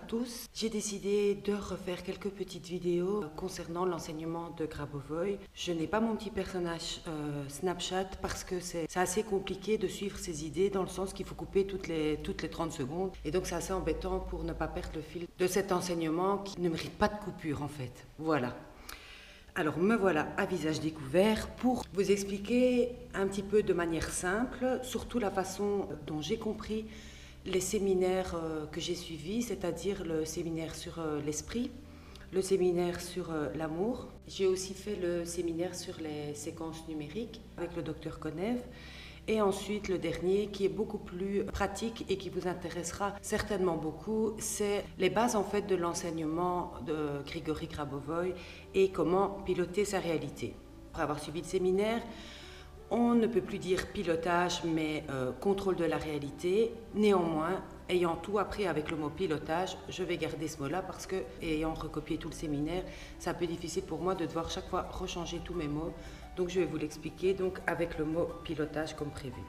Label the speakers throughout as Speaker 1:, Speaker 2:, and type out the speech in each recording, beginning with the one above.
Speaker 1: tous. J'ai décidé de refaire quelques petites vidéos concernant l'enseignement de Grabovoi. Je n'ai pas mon petit personnage Snapchat parce que c'est assez compliqué de suivre ses idées dans le sens qu'il faut couper toutes les 30 secondes. Et donc c'est assez embêtant pour ne pas perdre le fil de cet enseignement qui ne mérite pas de coupure en fait. Voilà. Alors me voilà à visage découvert pour vous expliquer un petit peu de manière simple, surtout la façon dont j'ai compris les séminaires que j'ai suivis, c'est-à-dire le séminaire sur l'esprit, le séminaire sur l'amour. J'ai aussi fait le séminaire sur les séquences numériques avec le docteur Konev. Et ensuite, le dernier, qui est beaucoup plus pratique et qui vous intéressera certainement beaucoup, c'est les bases en fait de l'enseignement de Grigory Grabovoi et comment piloter sa réalité. Après avoir suivi le séminaire, on ne peut plus dire pilotage, mais contrôle de la réalité. Néanmoins, ayant tout appris avec le mot pilotage, je vais garder ce mot-là parce que, ayant recopié tout le séminaire, c'est un peu difficile pour moi de devoir chaque fois rechanger tous mes mots. Donc je vais vous l'expliquer donc avec le mot pilotage comme prévu.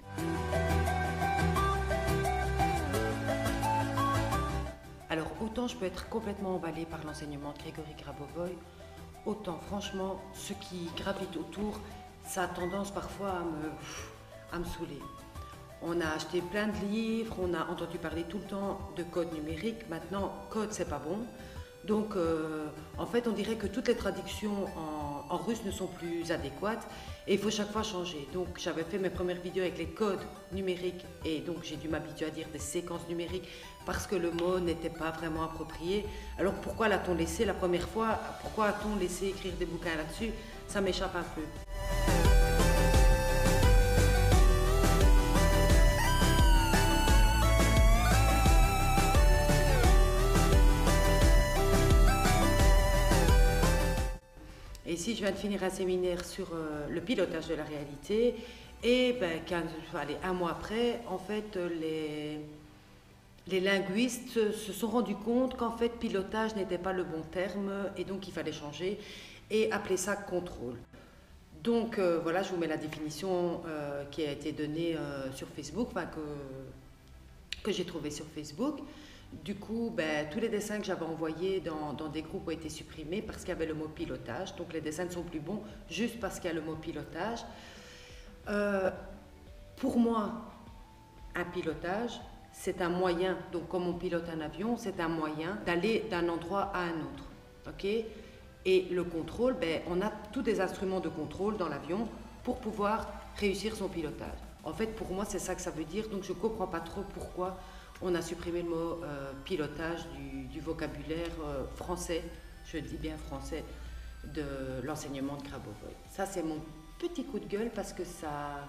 Speaker 1: Alors autant je peux être complètement emballée par l'enseignement de Grigory Grabovoi, autant franchement ce qui gravite autour, ça a tendance parfois à me saouler. On a acheté plein de livres, on a entendu parler tout le temps de code numérique. Maintenant, code, c'est pas bon. Donc, en fait, on dirait que toutes les traductions en russe ne sont plus adéquates et il faut chaque fois changer. Donc, j'avais fait mes premières vidéos avec les codes numériques et donc j'ai dû m'habituer à dire des séquences numériques parce que le mot n'était pas vraiment approprié. Alors, pourquoi l'a-t-on laissé la première fois? Pourquoi a-t-on laissé écrire des bouquins là-dessus? Ça m'échappe un peu. Et ici, je viens de finir un séminaire sur le pilotage de la réalité. Et un mois après, en fait, les linguistes se sont rendus compte qu'en fait, pilotage n'était pas le bon terme et donc il fallait changer et appeler ça contrôle. Donc voilà, je vous mets la définition qui a été donnée sur Facebook, que j'ai trouvée sur Facebook. Du coup, tous les dessins que j'avais envoyés dans des groupes ont été supprimés parce qu'il y avait le mot pilotage. Donc les dessins ne sont plus bons juste parce qu'il y a le mot pilotage. Pour moi, un pilotage, c'est un moyen, donc comme on pilote un avion, c'est un moyen d'aller d'un endroit à un autre. Okay? Et le contrôle, on a tous des instruments de contrôle dans l'avion pour pouvoir réussir son pilotage. En fait, pour moi, c'est ça que ça veut dire. Donc je ne comprends pas trop pourquoi on a supprimé le mot pilotage du vocabulaire français, je dis bien français, de l'enseignement de Grabovoi. Ça, c'est mon petit coup de gueule parce que ça...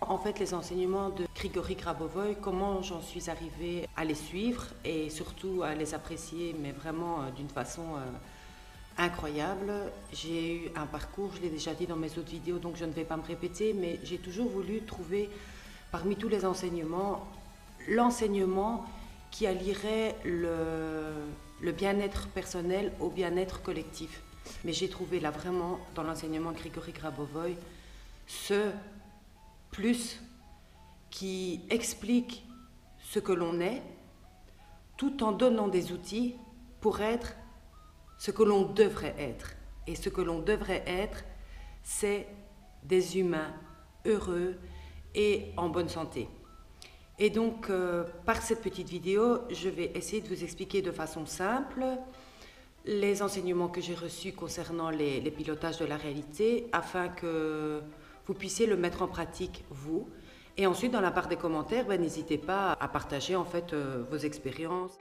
Speaker 1: En fait, les enseignements de Grigory Grabovoi, comment j'en suis arrivée à les suivre et surtout à les apprécier, mais vraiment d'une façon incroyable. J'ai eu un parcours, je l'ai déjà dit dans mes autres vidéos, donc je ne vais pas me répéter, mais j'ai toujours voulu trouver parmi tous les enseignements, l'enseignement qui allierait le bien-être personnel au bien-être collectif. Mais j'ai trouvé là vraiment, dans l'enseignement de Grigory Grabovoi, ce plus qui explique ce que l'on est, tout en donnant des outils pour être ce que l'on devrait être. Et ce que l'on devrait être, c'est des humains heureux et en bonne santé. Et donc, par cette petite vidéo, je vais essayer de vous expliquer de façon simple les enseignements que j'ai reçus concernant les pilotages de la réalité, afin que vous puissiez le mettre en pratique, vous. Et ensuite, dans la barre des commentaires, n'hésitez pas à partager en fait vos expériences.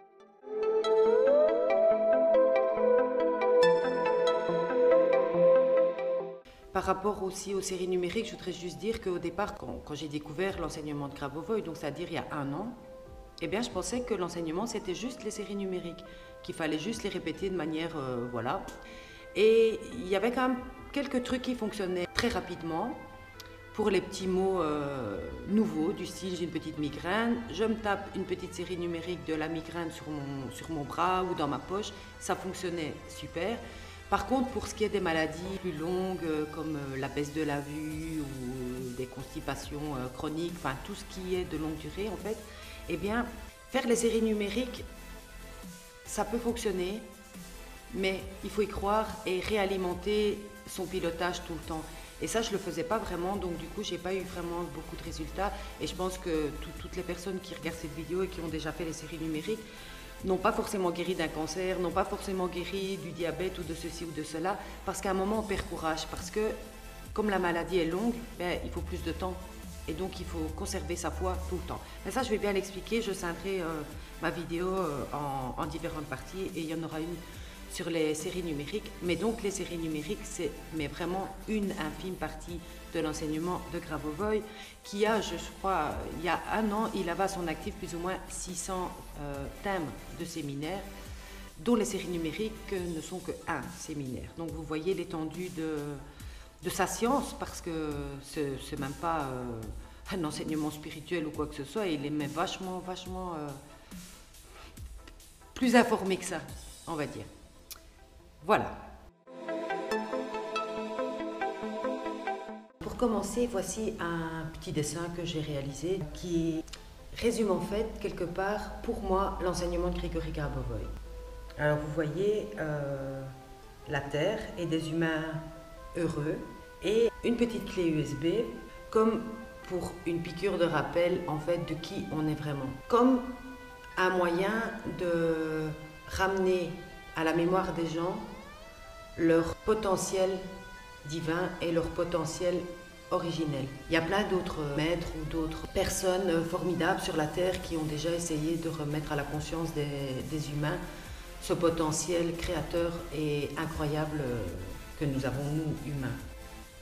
Speaker 1: Par rapport aussi aux séries numériques, je voudrais juste dire qu'au départ, quand j'ai découvert l'enseignement de Grabovoi, donc c'est-à-dire il y a 1 an, eh bien, je pensais que l'enseignement, c'était juste les séries numériques, qu'il fallait juste les répéter de manière, voilà. Et il y avait quand même quelques trucs qui fonctionnaient très rapidement, pour les petits mots nouveaux, du style j'ai une petite migraine, je me tape une petite série numérique de la migraine sur mon bras ou dans ma poche, ça fonctionnait super. Par contre, pour ce qui est des maladies plus longues comme la baisse de la vue ou des constipations chroniques, enfin tout ce qui est de longue durée en fait, eh bien, faire les séries numériques, ça peut fonctionner, mais il faut y croire et réalimenter son pilotage tout le temps. Et ça, je ne le faisais pas vraiment, donc du coup, je n'ai pas eu vraiment beaucoup de résultats. Et je pense que toutes les personnes qui regardent cette vidéo et qui ont déjà fait les séries numériques n'ont pas forcément guéri d'un cancer, n'ont pas forcément guéri du diabète ou de ceci ou de cela, parce qu'à un moment, on perd courage, parce que comme la maladie est longue, ben, il faut plus de temps. Et donc, il faut conserver sa foi tout le temps. Mais ça, je vais bien l'expliquer, je scinderai ma vidéo en différentes parties, et il y en aura une sur les séries numériques. Mais donc les séries numériques, c'est vraiment une infime partie de l'enseignement de Grabovoi qui a, je crois, il y a un an, il avait à son actif plus ou moins 600 thèmes de séminaires, dont les séries numériques ne sont qu'un séminaire. Donc vous voyez l'étendue de sa science, parce que c'est même pas un enseignement spirituel ou quoi que ce soit, il est même vachement plus informé que ça, on va dire. Voilà. Pour commencer, voici un petit dessin que j'ai réalisé qui résume en fait quelque part pour moi l'enseignement de Grigory Grabovoi. Alors vous voyez la Terre et des humains heureux et une petite clé USB comme pour une piqûre de rappel en fait de qui on est vraiment. Comme un moyen de ramener à la mémoire des gens leur potentiel divin et leur potentiel originel. Il y a plein d'autres maîtres ou d'autres personnes formidables sur la Terre qui ont déjà essayé de remettre à la conscience des humains ce potentiel créateur et incroyable que nous avons, nous, humains.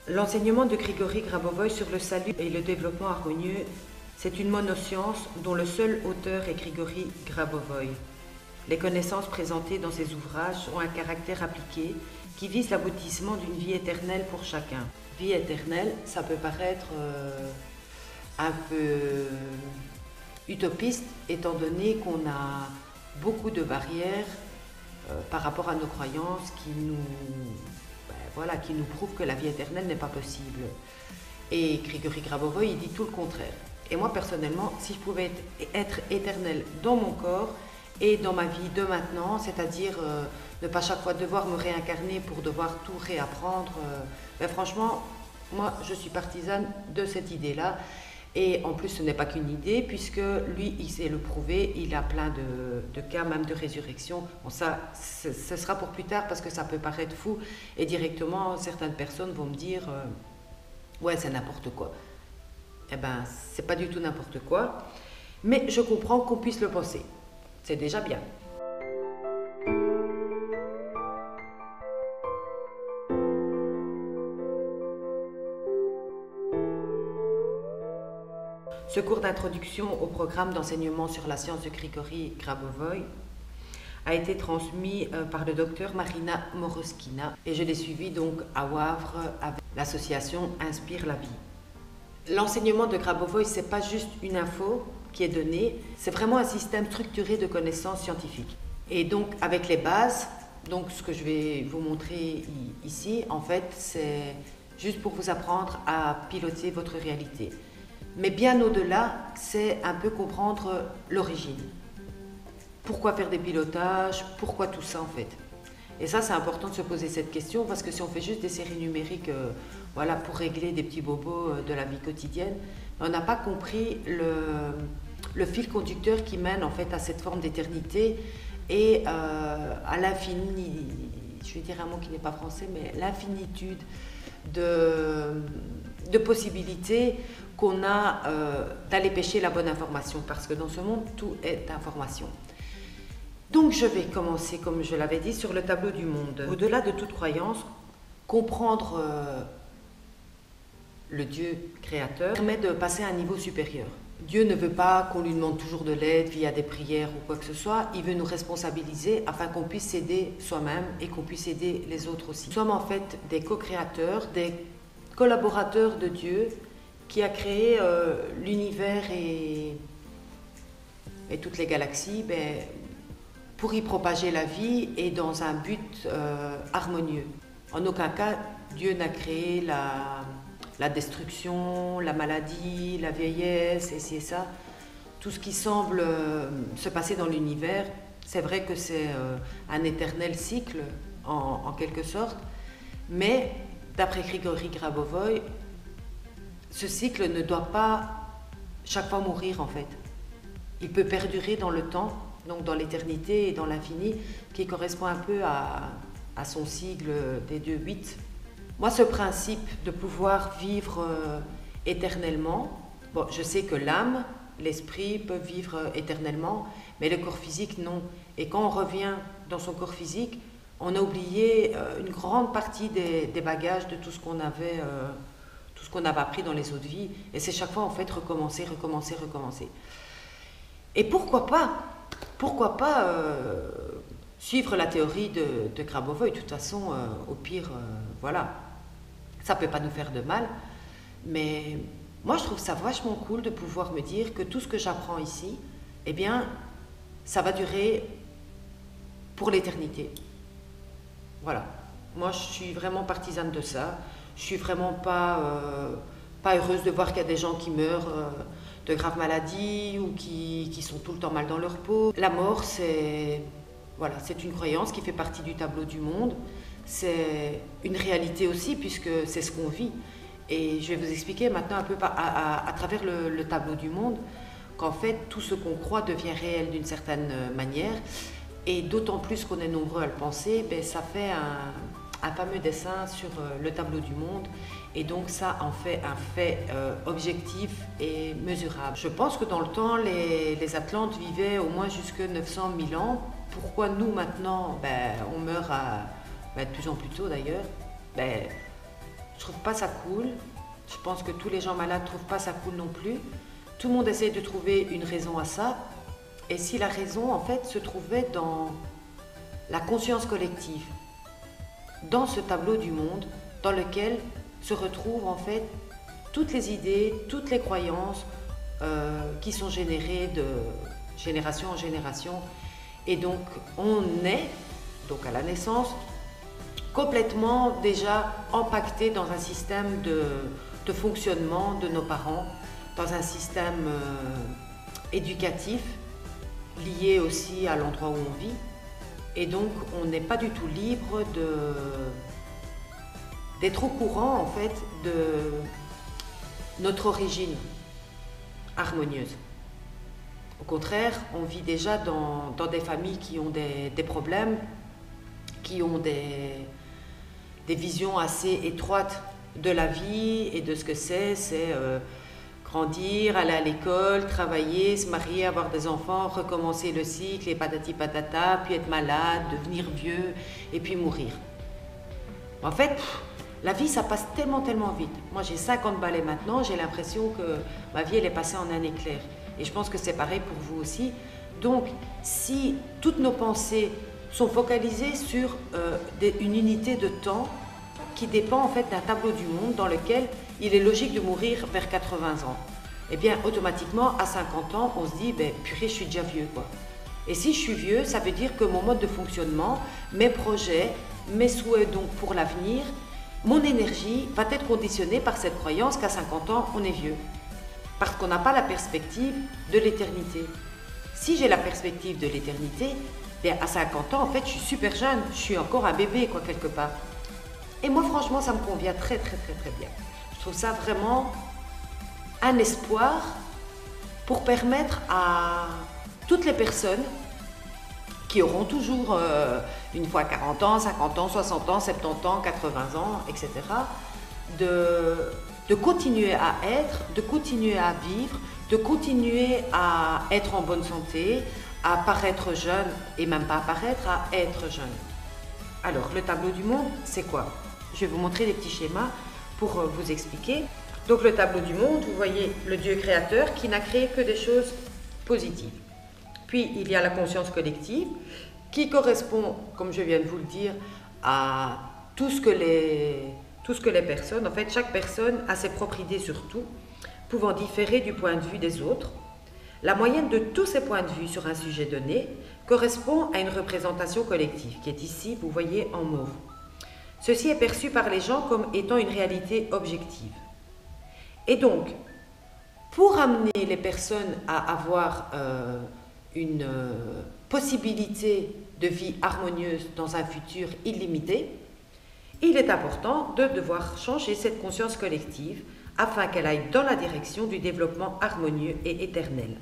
Speaker 1: L'enseignement de Grigory Grabovoi sur le salut et le développement harmonieux, c'est une monoscience dont le seul auteur est Grigory Grabovoi. Les connaissances présentées dans ces ouvrages ont un caractère appliqué qui vise l'aboutissement d'une vie éternelle pour chacun. Vie éternelle, ça peut paraître un peu utopiste étant donné qu'on a beaucoup de barrières par rapport à nos croyances qui nous prouvent que la vie éternelle n'est pas possible. Et Grigory Grabovoi, il dit tout le contraire. Et moi personnellement, si je pouvais être éternelle dans mon corps, et dans ma vie de maintenant, c'est-à-dire ne pas chaque fois devoir me réincarner pour devoir tout réapprendre, ben franchement, moi je suis partisane de cette idée-là. Et en plus, ce n'est pas qu'une idée, puisque lui, il sait le prouver, il a plein de cas, même de résurrection. Bon, ça, ce sera pour plus tard, parce que ça peut paraître fou, et directement, certaines personnes vont me dire ouais, c'est n'importe quoi. Eh ben, c'est pas du tout n'importe quoi, mais je comprends qu'on puisse le penser. C'est déjà bien. Ce cours d'introduction au programme d'enseignement sur la science de Grigory Grabovoi a été transmis par le docteur Marina Moroskina et je l'ai suivi donc à Wavre avec l'association Inspire la vie. L'enseignement de Grabovoi, ce n'est pas juste une info qui est donnée, c'est vraiment un système structuré de connaissances scientifiques. Et donc avec les bases, donc ce que je vais vous montrer ici, en fait, c'est juste pour vous apprendre à piloter votre réalité. Mais bien au-delà, c'est un peu comprendre l'origine. Pourquoi faire des pilotages? Pourquoi tout ça en fait? Et ça, c'est important de se poser cette question parce que si on fait juste des séries numériques voilà, pour régler des petits bobos de la vie quotidienne, on n'a pas compris le fil conducteur qui mène en fait à cette forme d'éternité et à l'infini, je vais dire un mot qui n'est pas français, mais l'infinitude de possibilités qu'on a d'aller pêcher la bonne information, parce que dans ce monde, tout est information. Donc je vais commencer, comme je l'avais dit, sur le tableau du monde. Au-delà de toute croyance, comprendre le Dieu créateur permet de passer à un niveau supérieur. Dieu ne veut pas qu'on lui demande toujours de l'aide via des prières ou quoi que ce soit, il veut nous responsabiliser afin qu'on puisse s'aider soi-même et qu'on puisse aider les autres aussi. Nous sommes en fait des co-créateurs, des collaborateurs de Dieu qui a créé l'univers et toutes les galaxies pour y propager la vie et dans un but harmonieux. En aucun cas, Dieu n'a créé la destruction, la maladie, la vieillesse, et c'est ça. Tout ce qui semble se passer dans l'univers, c'est vrai que c'est un éternel cycle, en quelque sorte, mais d'après Grigory Grabovoï, ce cycle ne doit pas chaque fois mourir en fait. Il peut perdurer dans le temps, donc dans l'éternité et dans l'infini, qui correspond un peu à son sigle des dieux 8. Moi, ce principe de pouvoir vivre éternellement, bon, je sais que l'âme, l'esprit peuvent vivre éternellement, mais le corps physique, non. Et quand on revient dans son corps physique, on a oublié une grande partie des bagages de tout ce qu'on avait appris dans les autres vies. Et c'est chaque fois, en fait, recommencer. Et pourquoi pas suivre la théorie de Grabovoï. De toute façon, au pire, voilà, ça ne peut pas nous faire de mal. Mais moi, je trouve ça vachement cool de pouvoir me dire que tout ce que j'apprends ici, eh bien, ça va durer pour l'éternité. Voilà. Moi, je suis vraiment partisane de ça. Je suis vraiment pas heureuse de voir qu'il y a des gens qui meurent de graves maladies ou qui sont tout le temps mal dans leur peau. La mort, c'est une croyance qui fait partie du tableau du monde. C'est une réalité aussi, puisque c'est ce qu'on vit. Et je vais vous expliquer maintenant un peu à travers le tableau du monde qu'en fait, tout ce qu'on croit devient réel d'une certaine manière. Et d'autant plus qu'on est nombreux à le penser, ça fait un fameux dessin sur le tableau du monde. Et donc ça en fait un fait objectif et mesurable. Je pense que dans le temps, les Atlantes vivaient au moins jusque 900 000 ans. Pourquoi nous maintenant, on meurt de plus en plus tôt d'ailleurs? Je trouve pas ça cool. Je pense que tous les gens malades trouvent pas ça cool non plus. Tout le monde essaie de trouver une raison à ça. Et si la raison, en fait, se trouvait dans la conscience collective, dans ce tableau du monde, dans lequel se retrouvent, en fait, toutes les idées, toutes les croyances qui sont générées de génération en génération. Et donc, on est, donc à la naissance, complètement déjà empaqueté dans un système de fonctionnement de nos parents, dans un système éducatif, lié aussi à l'endroit où on vit. Et donc, on n'est pas du tout libre d'être au courant, en fait, de notre origine harmonieuse. Au contraire, on vit déjà dans des familles qui ont des problèmes, qui ont des visions assez étroites de la vie et de ce que c'est grandir, aller à l'école, travailler, se marier, avoir des enfants, recommencer le cycle et patati patata, puis être malade, devenir vieux et puis mourir. En fait, la vie, ça passe tellement vite. Moi, j'ai 50 balais maintenant, j'ai l'impression que ma vie, elle est passée en un éclair. Et je pense que c'est pareil pour vous aussi. Donc, si toutes nos pensées sont focalisées sur une unité de temps qui dépend en fait d'un tableau du monde dans lequel il est logique de mourir vers 80 ans. Eh bien, automatiquement, à 50 ans, on se dit, purée, je suis déjà vieux, quoi. Et si je suis vieux, ça veut dire que mon mode de fonctionnement, mes projets, mes souhaits donc pour l'avenir, mon énergie va être conditionnée par cette croyance qu'à 50 ans, on est vieux. Parce qu'on n'a pas la perspective de l'éternité. Si j'ai la perspective de l'éternité, à 50 ans, en fait, je suis super jeune, je suis encore un bébé, quoi, quelque part. Et moi, franchement, ça me convient très bien. Je trouve ça vraiment un espoir pour permettre à toutes les personnes qui auront toujours une fois 40 ans, 50 ans, 60 ans, 70 ans, 80 ans, etc., de continuer à être, de continuer à vivre, de continuer à être en bonne santé, à paraître jeune, et même pas à paraître, à être jeune. Alors, le tableau du monde, c'est quoi? Je vais vous montrer des petits schémas pour vous expliquer. Donc le tableau du monde, vous voyez le Dieu créateur qui n'a créé que des choses positives. Puis il y a la conscience collective qui correspond, comme je viens de vous le dire, à tout ce que les personnes, en fait chaque personne a ses propres idées sur tout. pouvant différer du point de vue des autres. La moyenne de tous ces points de vue sur un sujet donné correspond à une représentation collective, qui est ici, vous voyez, en mauve. Ceci est perçu par les gens comme étant une réalité objective. Et donc, pour amener les personnes à avoir une possibilité de vie harmonieuse dans un futur illimité, il est important de devoir changer cette conscience collective afin qu'elle aille dans la direction du développement harmonieux et éternel.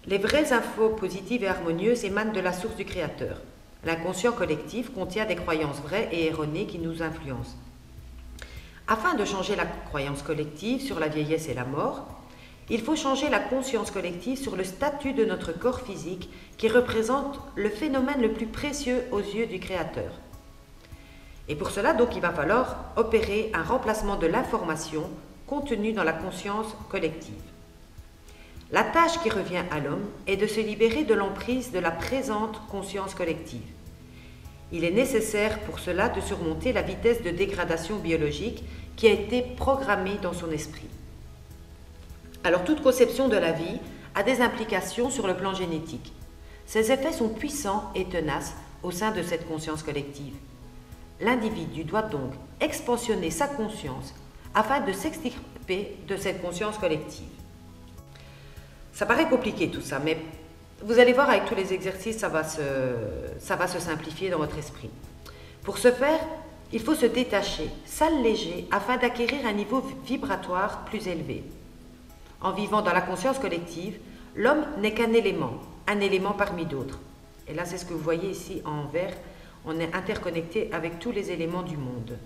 Speaker 1: Les vraies infos positives et harmonieuses émanent de la source du Créateur. L'inconscient collectif contient des croyances vraies et erronées qui nous influencent. Afin de changer la croyance collective sur la vieillesse et la mort, il faut changer la conscience collective sur le statut de notre corps physique qui représente le phénomène le plus précieux aux yeux du Créateur. Et pour cela, donc, il va falloir opérer un remplacement de l'information contenue dans la conscience collective. La tâche qui revient à l'homme est de se libérer de l'emprise de la présente conscience collective. Il est nécessaire pour cela de surmonter la vitesse de dégradation biologique qui a été programmée dans son esprit. Alors, toute conception de la vie a des implications sur le plan génétique. Ces effets sont puissants et tenaces au sein de cette conscience collective. L'individu doit donc expansionner sa conscience afin de s'extirper de cette conscience collective. Ça paraît compliqué tout ça, mais vous allez voir avec tous les exercices, ça va se simplifier dans votre esprit. Pour ce faire, il faut se détacher, s'alléger afin d'acquérir un niveau vibratoire plus élevé. En vivant dans la conscience collective, l'homme n'est qu'un élément parmi d'autres. Et là, c'est ce que vous voyez ici en vert, on est interconnecté avec tous les éléments du monde.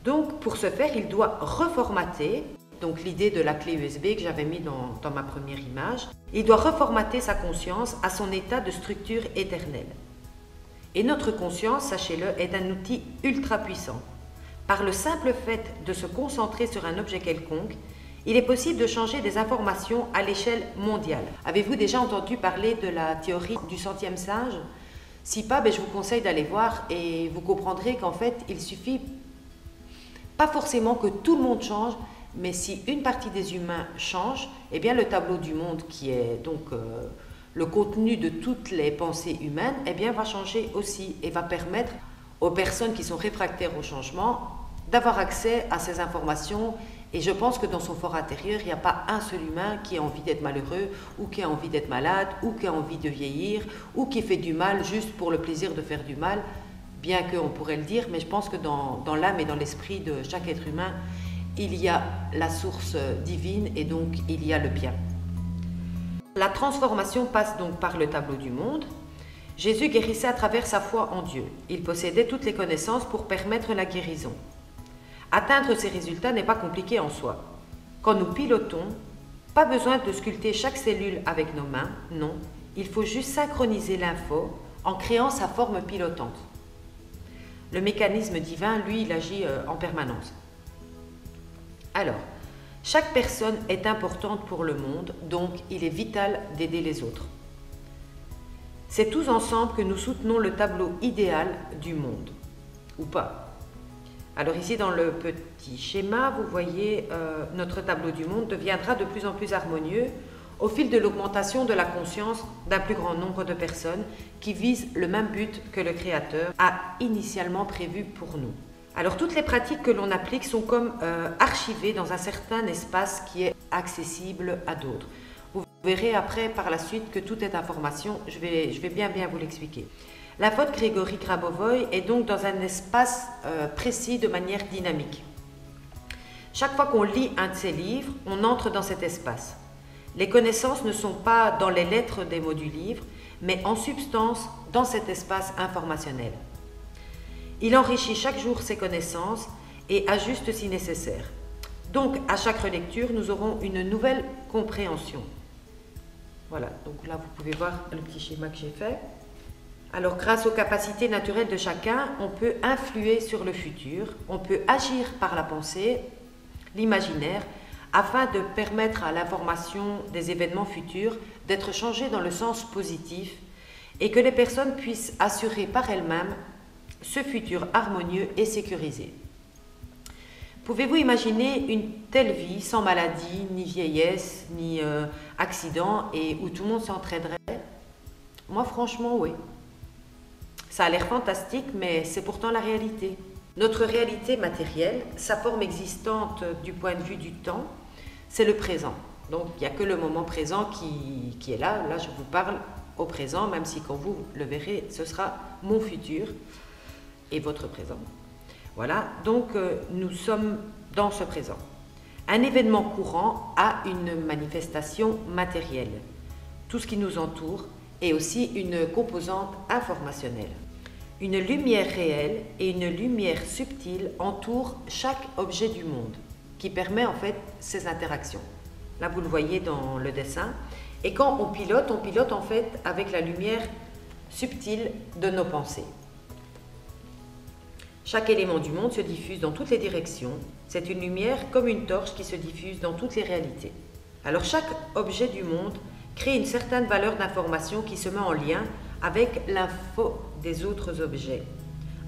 Speaker 1: Donc, pour ce faire, il doit reformater, donc l'idée de la clé USB que j'avais mis dans ma première image, il doit reformater sa conscience à son état de structure éternelle. Et notre conscience, sachez-le, est un outil ultra puissant. Par le simple fait de se concentrer sur un objet quelconque, il est possible de changer des informations à l'échelle mondiale. Avez-vous déjà entendu parler de la théorie du centième singe? Si pas, je vous conseille d'aller voir et vous comprendrez qu'en fait, il suffit pas forcément que tout le monde change, mais si une partie des humains change, eh bien le tableau du monde qui est donc le contenu de toutes les pensées humaines, eh bien va changer aussi et va permettre aux personnes qui sont réfractaires au changement d'avoir accès à ces informations. Et je pense que dans son fort intérieur, il n'y a pas un seul humain qui a envie d'être malheureux, ou qui a envie d'être malade, ou qui a envie de vieillir, ou qui fait du mal juste pour le plaisir de faire du mal, bien qu'on pourrait le dire, mais je pense que dans l'âme et dans l'esprit de chaque être humain, il y a la source divine et donc il y a le bien. La transformation passe donc par le tableau du monde. Jésus guérissait à travers sa foi en Dieu. Il possédait toutes les connaissances pour permettre la guérison. Atteindre ces résultats n'est pas compliqué en soi. Quand nous pilotons, pas besoin de sculpter chaque cellule avec nos mains, non, il faut juste synchroniser l'info en créant sa forme pilotante. Le mécanisme divin, lui, il agit en permanence. Alors, chaque personne est importante pour le monde, donc il est vital d'aider les autres. C'est tous ensemble que nous soutenons le tableau idéal du monde, ou pas. Alors ici, dans le petit schéma, vous voyez, notre tableau du monde deviendra de plus en plus harmonieux au fil de l'augmentation de la conscience d'un plus grand nombre de personnes qui visent le même but que le Créateur a initialement prévu pour nous. Alors toutes les pratiques que l'on applique sont comme archivées dans un certain espace qui est accessible à d'autres. Vous verrez après par la suite que tout est information, je vais bien vous l'expliquer. La faute Grégory Grabovoy est donc dans un espace précis de manière dynamique. Chaque fois qu'on lit un de ses livres, on entre dans cet espace. Les connaissances ne sont pas dans les lettres des mots du livre, mais en substance dans cet espace informationnel. Il enrichit chaque jour ses connaissances et ajuste si nécessaire. Donc, à chaque relecture, nous aurons une nouvelle compréhension. Voilà, donc là, vous pouvez voir le petit schéma que j'ai fait. Alors, grâce aux capacités naturelles de chacun, on peut influer sur le futur, on peut agir par la pensée, l'imaginaire, afin de permettre à l'information des événements futurs d'être changée dans le sens positif et que les personnes puissent assurer par elles-mêmes ce futur harmonieux et sécurisé. Pouvez-vous imaginer une telle vie sans maladie, ni vieillesse, ni accident, et où tout le monde s'entraiderait? Moi, franchement, oui. Ça a l'air fantastique, mais c'est pourtant la réalité. Notre réalité matérielle, sa forme existante du point de vue du temps, c'est le présent. Donc, il n'y a que le moment présent qui est là. Là, je vous parle au présent, même si quand vous le verrez, ce sera mon futur et votre présent. Voilà, donc nous sommes dans ce présent. Un événement courant a une manifestation matérielle. Tout ce qui nous entoure est aussi une composante informationnelle. Une lumière réelle et une lumière subtile entourent chaque objet du monde, qui permet en fait ces interactions. Là, vous le voyez dans le dessin. Et quand on pilote en fait avec la lumière subtile de nos pensées. Chaque élément du monde se diffuse dans toutes les directions. C'est une lumière comme une torche qui se diffuse dans toutes les réalités. Alors chaque objet du monde crée une certaine valeur d'information qui se met en lien avec l'info des autres objets.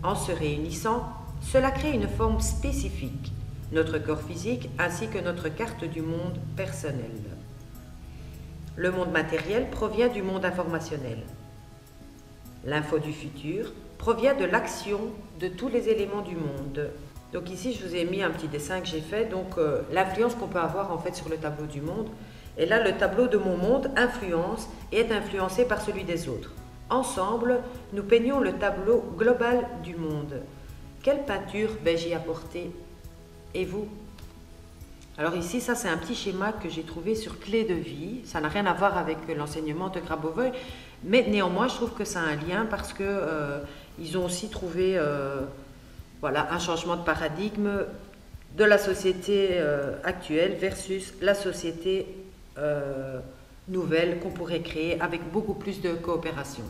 Speaker 1: En se réunissant, cela crée une forme spécifique, notre corps physique ainsi que notre carte du monde personnel. Le monde matériel provient du monde informationnel. L'info du futur provient de l'action de tous les éléments du monde. Donc ici, je vous ai mis un petit dessin que j'ai fait, donc l'influence qu'on peut avoir en fait sur le tableau du monde. Et là, le tableau de mon monde influence et est influencé par celui des autres. Ensemble, nous peignons le tableau global du monde. Quelle peinture vais-je y apporter? Et vous? Alors ici, ça c'est un petit schéma que j'ai trouvé sur Clé de vie. Ça n'a rien à voir avec l'enseignement de Grabovoi, mais néanmoins, je trouve que ça a un lien parce que ils ont aussi trouvé voilà, un changement de paradigme de la société actuelle versus la société nouvelle qu'on pourrait créer avec beaucoup plus de coopération.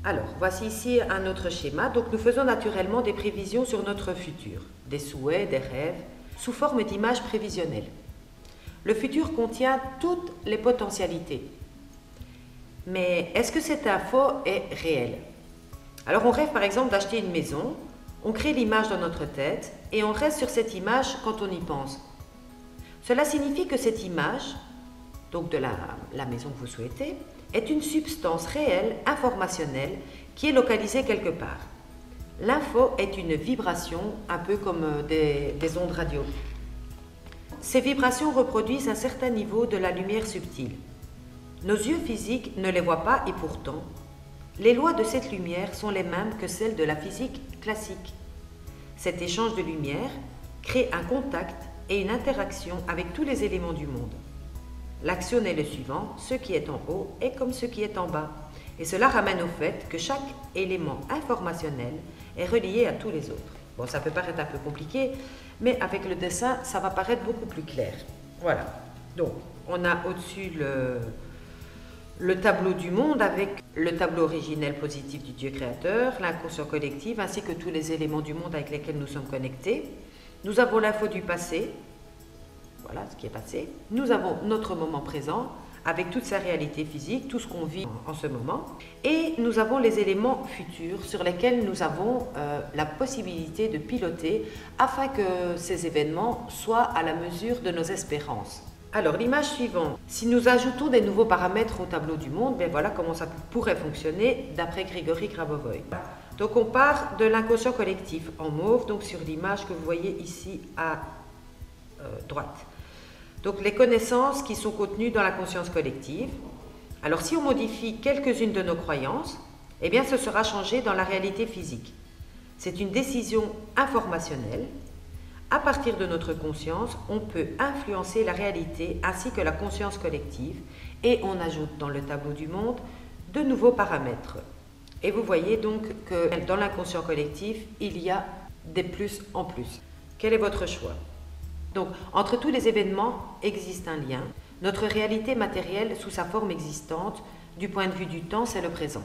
Speaker 1: Alors, voici ici un autre schéma. Donc, nous faisons naturellement des prévisions sur notre futur, des souhaits, des rêves, sous forme d'images prévisionnelles. Le futur contient toutes les potentialités. Mais est-ce que cette info est réelle? Alors, on rêve par exemple d'acheter une maison, on crée l'image dans notre tête et on reste sur cette image quand on y pense. Cela signifie que cette image, donc de la maison que vous souhaitez, est une substance réelle, informationnelle, qui est localisée quelque part. L'info est une vibration, un peu comme des ondes radio. Ces vibrations reproduisent un certain niveau de la lumière subtile. Nos yeux physiques ne les voient pas et pourtant, les lois de cette lumière sont les mêmes que celles de la physique classique. Cet échange de lumière crée un contact et une interaction avec tous les éléments du monde. L'axiome est le suivant, ce qui est en haut est comme ce qui est en bas. Et cela ramène au fait que chaque élément informationnel est relié à tous les autres. Bon, ça peut paraître un peu compliqué, mais avec le dessin, ça va paraître beaucoup plus clair. Voilà. Donc, on a au-dessus le tableau du monde avec le tableau originel positif du Dieu créateur, l'inconscient collectif, ainsi que tous les éléments du monde avec lesquels nous sommes connectés. Nous avons l'info du passé, voilà ce qui est passé. Nous avons notre moment présent, avec toute sa réalité physique, tout ce qu'on vit en ce moment. Et nous avons les éléments futurs sur lesquels nous avons la possibilité de piloter afin que ces événements soient à la mesure de nos espérances. Alors, l'image suivante. Si nous ajoutons des nouveaux paramètres au tableau du monde, ben voilà comment ça pourrait fonctionner d'après Grigory Grabovoi. Donc, on part de l'inconscient collectif en mauve, donc sur l'image que vous voyez ici à droite. Donc, les connaissances qui sont contenues dans la conscience collective. Alors, si on modifie quelques-unes de nos croyances, eh bien, ce sera changé dans la réalité physique. C'est une décision informationnelle. À partir de notre conscience, on peut influencer la réalité ainsi que la conscience collective et on ajoute dans le tableau du monde de nouveaux paramètres. Et vous voyez donc que dans l'inconscient collectif, il y a des plus en plus. Quel est votre choix? Donc, entre tous les événements existe un lien. Notre réalité matérielle sous sa forme existante, du point de vue du temps, c'est le présent.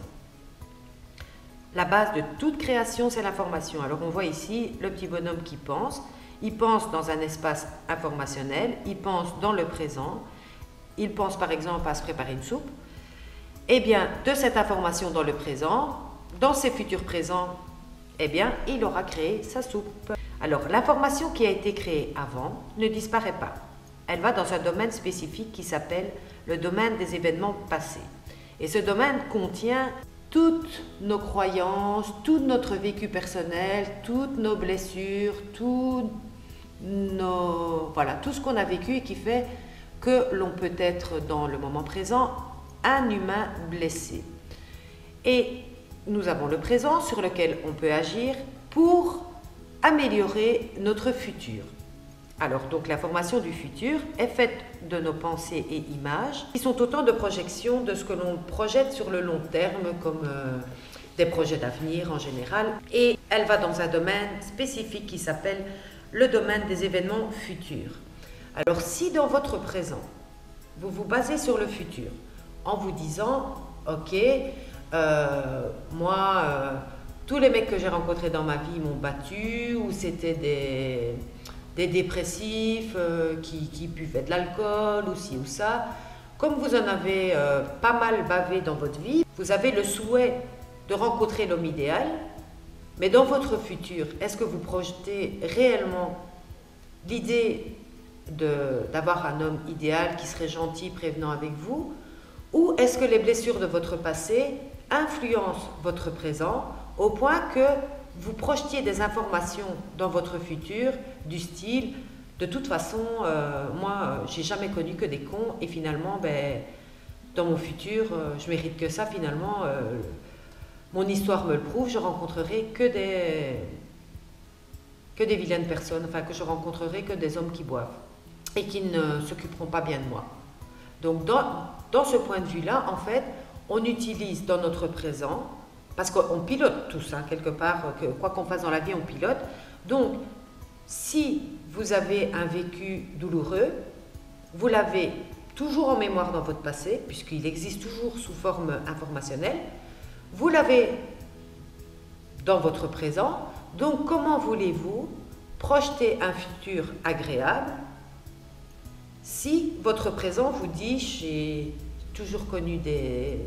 Speaker 1: La base de toute création, c'est l'information. Alors, on voit ici le petit bonhomme qui pense. Il pense dans un espace informationnel, il pense dans le présent, il pense par exemple à se préparer une soupe. Eh bien, de cette information dans le présent, dans ses futurs présents, eh bien, il aura créé sa soupe.
Speaker 2: Alors, l'information qui a été créée avant ne disparaît pas. Elle va dans un domaine spécifique qui s'appelle le domaine des événements passés. Et ce domaine contient toutes nos croyances, tout notre vécu personnel, toutes nos blessures, tout ce qu'on a vécu et qui fait que l'on peut être dans le moment présent un humain blessé. Et nous avons le présent sur lequel on peut agir pour améliorer notre futur. Alors donc l'information du futur est faite de nos pensées et images qui sont autant de projections de ce que l'on projette sur le long terme comme des projets d'avenir en général, et elle va dans un domaine spécifique qui s'appelle le domaine des événements futurs. Alors si dans votre présent vous vous basez sur le futur en vous disant ok, tous les mecs que j'ai rencontrés dans ma vie m'ont battu, ou c'était des dépressifs qui buvaient de l'alcool ou ci ou ça. Comme vous en avez pas mal bavé dans votre vie, vous avez le souhait de rencontrer l'homme idéal, mais dans votre futur, est-ce que vous projetez réellement l'idée d'avoir un homme idéal qui serait gentil, prévenant avec vous, ou est-ce que les blessures de votre passé influencent votre présent au point que vous projetiez des informations dans votre futur du style de toute façon, moi j'ai jamais connu que des cons et finalement dans mon futur je mérite que ça, finalement mon histoire me le prouve, je rencontrerai que des vilaines personnes, enfin que je rencontrerai que des hommes qui boivent et qui ne s'occuperont pas bien de moi. Donc dans ce point de vue-là, en fait, on utilise dans notre présent, parce qu'on pilote tous, hein, quelque part, quoi qu'on fasse dans la vie, on pilote. Donc, si vous avez un vécu douloureux, vous l'avez toujours en mémoire dans votre passé, puisqu'il existe toujours sous forme informationnelle, vous l'avez dans votre présent. Donc, comment voulez-vous projeter un futur agréable si votre présent vous dit « j'ai toujours connu des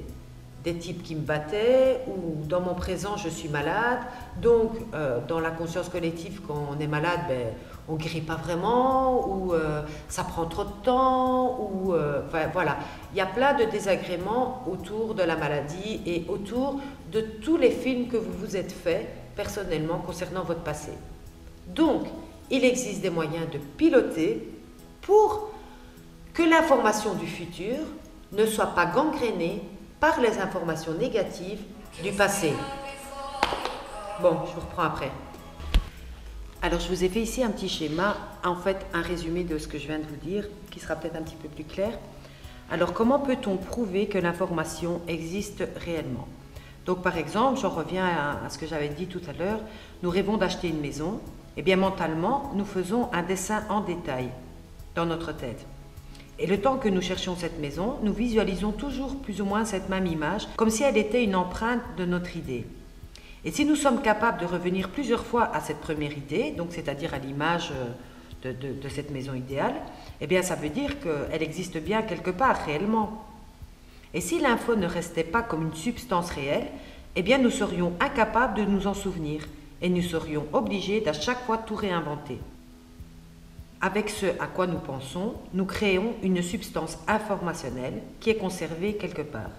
Speaker 2: types qui me battaient » ou « dans mon présent je suis malade ». Donc dans la conscience collective, quand on est malade, on ne guérit pas vraiment, ou ça prend trop de temps, ou voilà. Il y a plein de désagréments autour de la maladie et autour de tous les films que vous vous êtes faits personnellement concernant votre passé. Donc il existe des moyens de piloter pour que l'information du futur ne soit pas gangrénée par les informations négatives du passé. Bon, je vous reprends après. Alors, je vous ai fait ici un petit schéma, en fait, un résumé de ce que je viens de vous dire, qui sera peut-être un petit peu plus clair. Alors, comment peut-on prouver que l'information existe réellement? Donc, par exemple, j'en reviens à ce que j'avais dit tout à l'heure, nous rêvons d'acheter une maison. Eh bien, mentalement, nous faisons un dessin en détail dans notre tête. Et le temps que nous cherchions cette maison, nous visualisons toujours plus ou moins cette même image, comme si elle était une empreinte de notre idée. Et si nous sommes capables de revenir plusieurs fois à cette première idée, donc c'est-à-dire à l'image de cette maison idéale, eh bien ça veut dire qu'elle existe bien quelque part réellement. Et si l'info ne restait pas comme une substance réelle, eh bien nous serions incapables de nous en souvenir et nous serions obligés d'à chaque fois tout réinventer. Avec ce à quoi nous pensons, nous créons une substance informationnelle qui est conservée quelque part.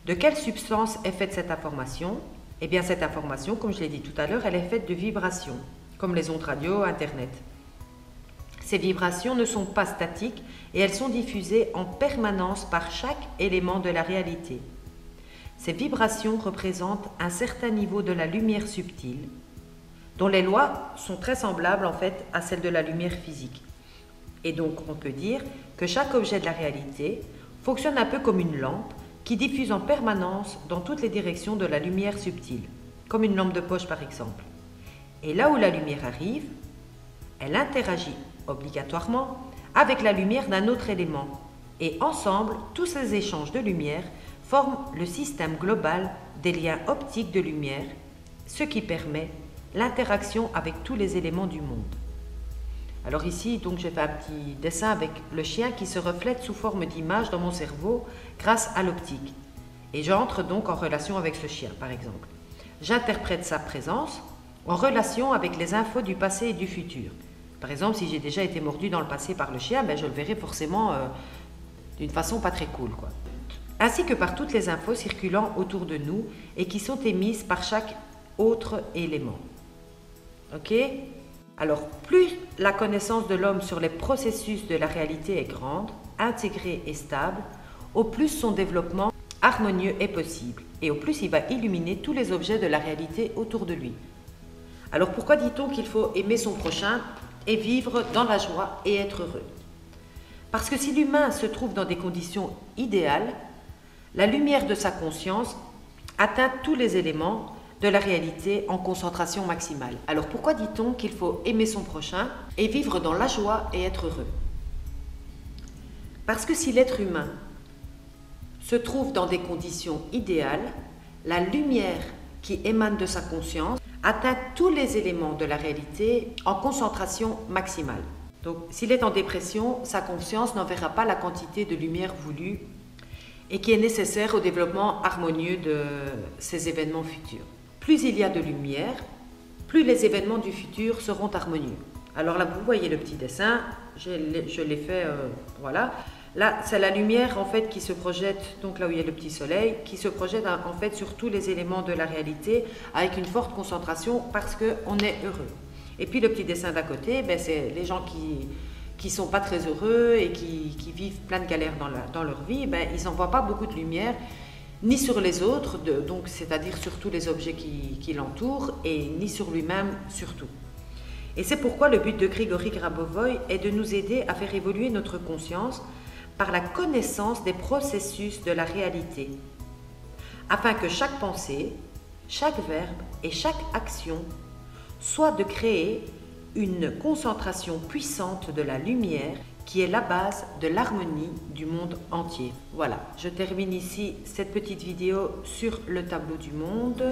Speaker 2: De quelle substance est faite cette information? Eh bien cette information, comme je l'ai dit tout à l'heure, elle est faite de vibrations, comme les ondes radio, Internet. Ces vibrations ne sont pas statiques et elles sont diffusées en permanence par chaque élément de la réalité. Ces vibrations représentent un certain niveau de la lumière subtile, dont les lois sont très semblables en fait à celles de la lumière physique. Et donc on peut dire que chaque objet de la réalité fonctionne un peu comme une lampe qui diffuse en permanence dans toutes les directions de la lumière subtile, comme une lampe de poche par exemple. Et là où la lumière arrive, elle interagit obligatoirement avec la lumière d'un autre élément. Et ensemble, tous ces échanges de lumière forment le système global des liens optiques de lumière, ce qui permet l'interaction avec tous les éléments du monde. Alors ici, donc, j'ai fait un petit dessin avec le chien qui se reflète sous forme d'image dans mon cerveau grâce à l'optique. Et j'entre donc en relation avec ce chien, par exemple. J'interprète sa présence en relation avec les infos du passé et du futur. Par exemple, si j'ai déjà été mordu dans le passé par le chien, ben je le verrai forcément d'une façon pas très cool, quoi. Ainsi que par toutes les infos circulant autour de nous et qui sont émises par chaque autre élément. Ok? Alors, plus la connaissance de l'homme sur les processus de la réalité est grande, intégrée et stable, au plus son développement harmonieux est possible et au plus il va illuminer tous les objets de la réalité autour de lui. Alors pourquoi dit-on qu'il faut aimer son prochain et vivre dans la joie et être heureux? Parce que si l'humain se trouve dans des conditions idéales, la lumière de sa conscience atteint tous les éléments de la réalité en concentration maximale. Alors pourquoi dit-on qu'il faut aimer son prochain et vivre dans la joie et être heureux? Parce que si l'être humain se trouve dans des conditions idéales, la lumière qui émane de sa conscience atteint tous les éléments de la réalité en concentration maximale. Donc s'il est en dépression, sa conscience n'enverra pas la quantité de lumière voulue et qui est nécessaire au développement harmonieux de ces événements futurs. Plus il y a de lumière, plus les événements du futur seront harmonieux. Alors là, vous voyez le petit dessin, je l'ai fait, voilà. Là, c'est la lumière en fait qui se projette, donc là où il y a le petit soleil, qui se projette en fait sur tous les éléments de la réalité avec une forte concentration parce qu'on est heureux. Et puis le petit dessin d'à côté, ben, c'est les gens qui sont pas très heureux et qui vivent plein de galères dans leur vie, ben, ils n'envoient pas beaucoup de lumière, ni sur les autres, donc c'est-à-dire sur tous les objets qui l'entourent, et ni sur lui-même surtout. Et c'est pourquoi le but de Grigory Grabovoï est de nous aider à faire évoluer notre conscience par la connaissance des processus de la réalité, afin que chaque pensée, chaque verbe et chaque action soit de créer une concentration puissante de la lumière qui est la base de l'harmonie du monde entier. Voilà, je termine ici cette petite vidéo sur le tableau du monde.